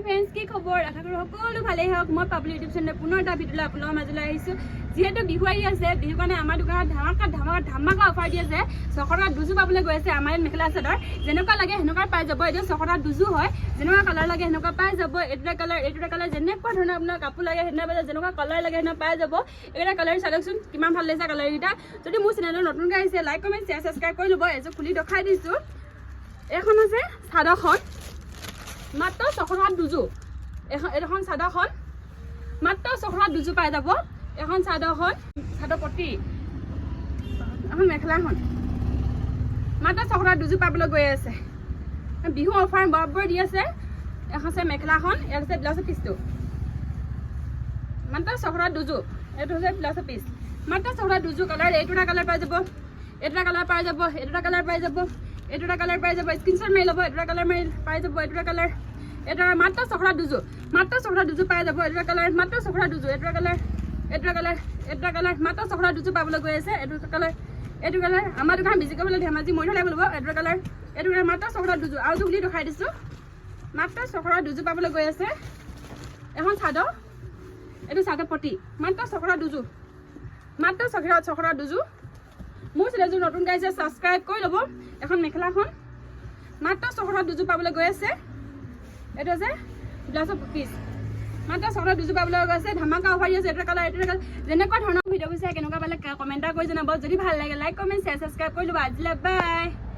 friends কি খবৰ আশা কৰোঁ সকলো ভালেই হওক মই পাবলি ইউটিউব চেনেল পুনৰ এটা ভিডিঅ'লৈ আপোনালোকৰ মাজলৈ আহিছোঁ যিহেতু বিহু আহি আছে বিহু কাৰণে আমাৰ দোকানত ধামাকা অফাৰ দি আছে 600 টকাত দুযোৰ পাবলৈ গৈ আছে আমাৰ মেখেলা চাদৰ যেনেকুৱা লাগে সেনেকুৱা পাই যাব এইটো 600 টকাত দুযোৰ হয় যেনেকুৱা কালাৰ লাগে সেনেকুৱা পাই যাব এইটো কালাৰ যেনেকুৱা ধৰণৰ আপোনাৰ কাপোৰ লাগে সেনেকুৱা যেনেকুৱা কালাৰ লাগে সেনেকুৱা পাই যাব এইটা কালাৰ চালকচোন কিমান ভাল লাগিছে কালাৰকেইটা যদি মোৰ চেনেলত নতুনকৈ আহিছে লাইক কমেণ্ট শ্বেয়াৰ ছাবস্ক্ৰাইব কৰি ল'ব এযোৰ খুলি দেখাই দিছোঁ এখন আছে চাদৰখন মাত্ৰ 600 টকাত দুযোৰ এখন চাদৰখন মাত্ৰ 600 টকাত দুযোৰ পাই যাব এখন চাদৰখন চাদৰ পটি এখন মেখেলাখন মাত্ৰ 600 টকাত দুযোৰ পাবলৈ গৈ আছে বিহু অফাৰ বৰাবৰ দি আছে এখন আছে মেখেলাখন ইয়াত আছে ব্লাউজৰ পিচটো মাত্ৰ 600 টকাত দুযোৰ এইটো হৈছে ব্লাউজৰ পিচ মাত্ৰ 600 টকাত দুযোৰ কালাৰ এইটোটা কালাৰ পাই যাব এইটোটা কালাৰ পাই যাব এইটোটা কালাৰ পাই যাব এইটোটা কালাৰ পাই যাব স্ক্ৰীনশ্বট মাৰি ল'ব এইটোটা কালাৰ মাৰি পাই যাব এইটোটা কালাৰ এটা মাত্ৰ 600 টকাত দুযোৰ মাত্ৰ 600 টকাত দুযোৰ পাই যাব এইটোটা কালাৰ মাত্ৰ 600 টকাত দুযোৰ এইটোটা কালাৰ মাত্ৰ 600 টকাত দুযোৰ পাবলৈ গৈ আছে এইটো কালাৰ আমাৰ দোকান বিজি কৰিবলৈ ধেমাজি মৰি থ'লে ল'ব এইটো কালাৰ মাত্ৰ 600 টকাত দুযোৰ আৰু বুলি দেখাই দিছোঁ মাত্ৰ 600 টকাত দুযোৰ পাবলৈ গৈ আছে এখন চাদৰ এইটো চাদৰ পটি মাত্ৰ 600 টকাত দুযোৰ মাত্ৰ 600 টকাত দুযোৰ মোৰ চেনেলটো নতুন গাইছে ছাবস্ক্ৰাইব কৰি ল'ব এখন মেখেলাখন মাত্ৰ 600 টকাত দুযোৰ পাবলৈ গৈ আছে এইটো আছে ব্লাউজৰ পিচ মাত্ৰ 600 টকাত দুযোৰ পাবলৈ গৈ আছে ধামাকা অফাৰ দি আছে এইটো কালাৰ যেনেকুৱা ধৰণৰ ভিডিঅ' বিচাৰে কেনেকুৱা পালে কমেণ্ট কৰি জনাব যদি ভাল লাগে লাইক কমেণ্ট শ্বেয়াৰ ছাবস্ক্ৰাইব কৰি ল'ব আজিলৈ বাই